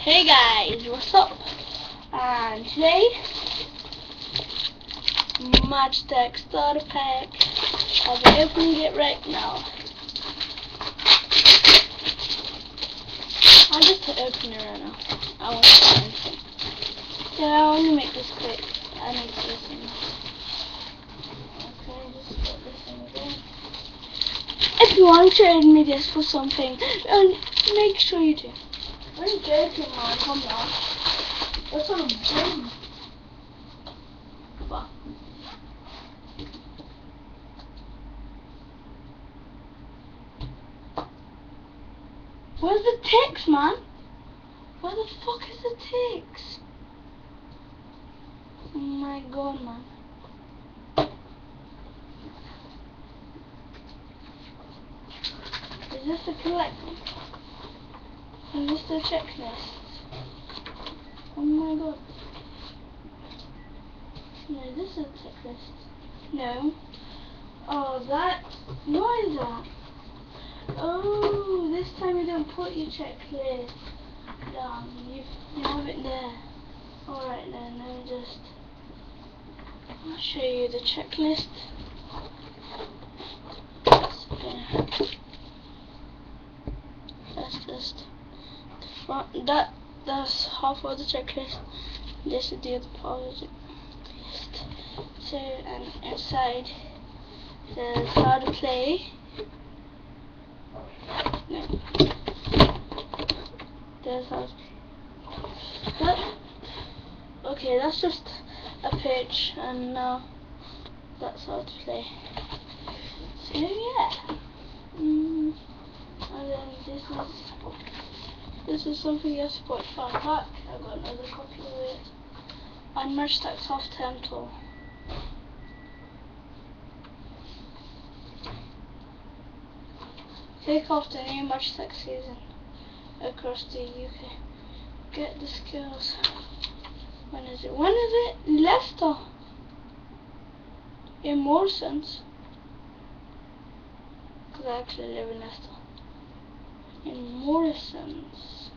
Hey guys, what's up? And today, Magitech starter pack. I'll be opening it right now. I'll just open it right now. I won't say anything. Yeah, I'll only make this quick. I need to listen. Okay, just put this in again. If you want to trade me this for something, make sure you do. I'm joking, man. Come on. That's what I'm doing. What? Where's the ticks, man? Where the fuck is the ticks? Oh my god, man. Is this the collection? Is this the checklist? Oh my god. No, this is a checklist. No. Oh, that. What is that? Oh, this time you don't put your checklist down. You have it there. Alright then, let me just. I'll show you the checklist. That's just the front. That's half of the checklist. This is the other part of the list. So, and inside there's how to play. No. There's how to play. Okay, that's just a pitch, and now that's how to play. So yeah. And then this is something you have to put far back. I've got another copy of it. And Magitech Soft Temple. Take off the new Magitech season across the UK. Get the skills. When is it? When is it? Leicester. In Morrison's. Because I actually live in Leicester. In Morrison's.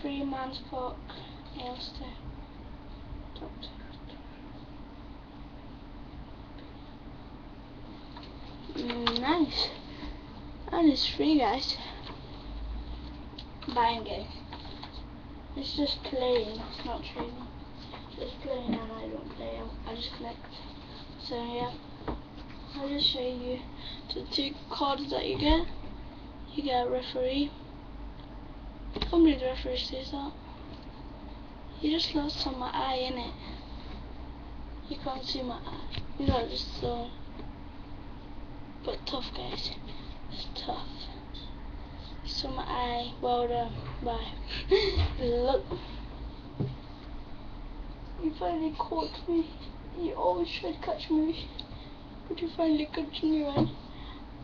Freeman's Park. Aylestone. Nice. And it's free, guys. Buying it. It's just playing, it's not trading. Just playing, and I don't play, I just collect. So yeah, I'll just show you the two cards that you get. You get a referee. Can't believe the referee says that. You just lost on my eye, innit? You can't see my eye. You know, just so. But tough, guys. It's tough. So my eye, well done. Bye. Look. You finally caught me. You always try to catch me. But you finally caught me, man.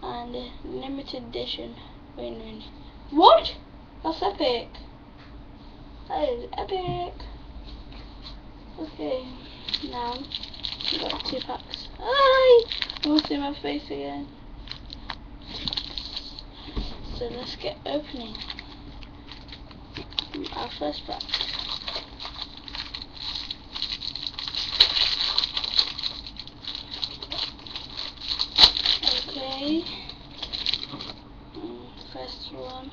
And limited edition. Win-win. What? That's epic. That is epic. Okay. Now, I've got 2 packs. I almost in my face again. So let's get opening our first pack. Okay. First one.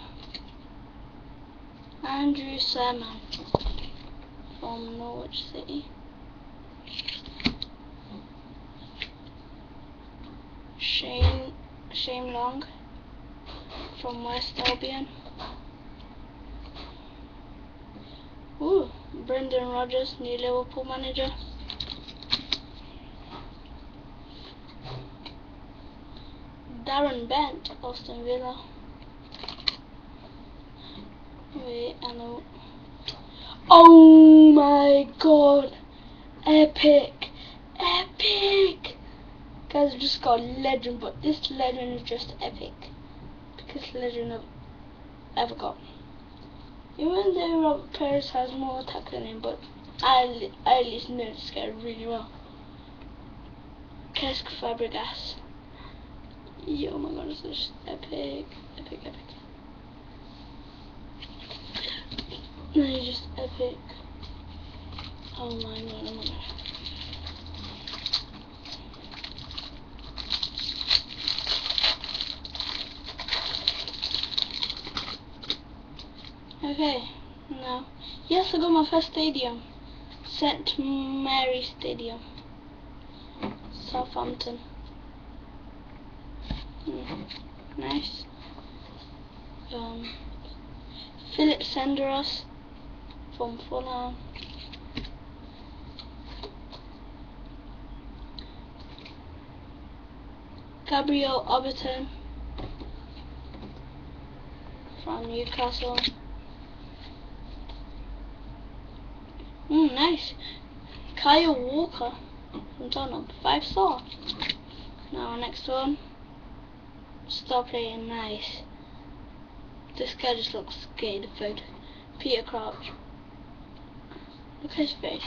Andrew Salmon from Norwich City. Shane Long from West Albion. Ooh, Brendan Rodgers, new Liverpool manager. Darren Bent, Aston Villa. Wait, I know. Oh my god! Epic! Epic! Guys, I've just got a legend, but this legend is just epic. Biggest legend I've ever got. Even though Robert Perez has more attack than him, but I at least know this guy really well. Cesc Fabregas. Yeah, oh my god, it's just epic. Epic, epic. Nice. pick. Oh my god. Okay, now, yes, I got my first stadium. St. Mary Stadium, Southampton. Nice. Philip Senderos from Fulham. Gabriel Oberton from Newcastle. Nice. Kyle Walker from Tottenham, 5-star. Now next one. Star player, nice. This guy just looks scared. Photo. Peter Crouch. Look at his face.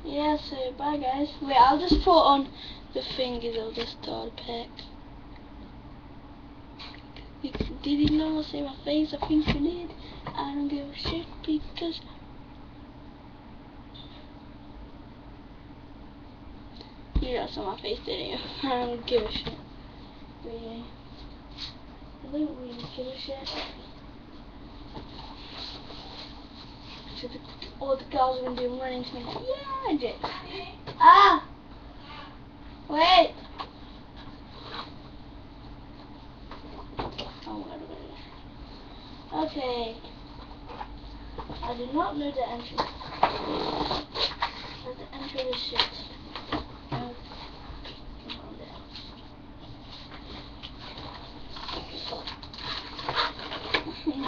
Yeah, so bye guys. Wait, I'll just put on the fingers of the star pack. Did you not see my face? I think you did. I don't give a shit because you just saw my face, didn't you? I don't give a shit. Really. I don't really give a shit. So all the girls have been doing running to me like, yeah, I did. Ah! Wait! Okay. I did not know the entrance. But the entrance is shit.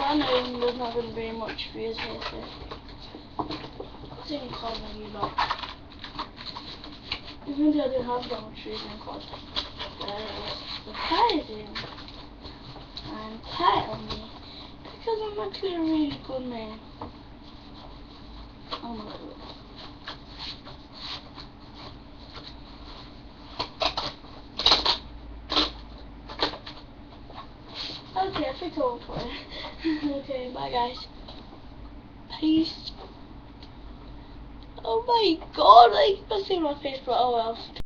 I know there's not going to be much views here, so it's only called when you lot. Even though I don't have that much views in COD. The tired in. I'm tired of me. Because I'm actually a really good man. Oh my god. Okay, I think I'll play. Okay, bye guys. Peace. Oh my god, I keep seeing my face, but oh well.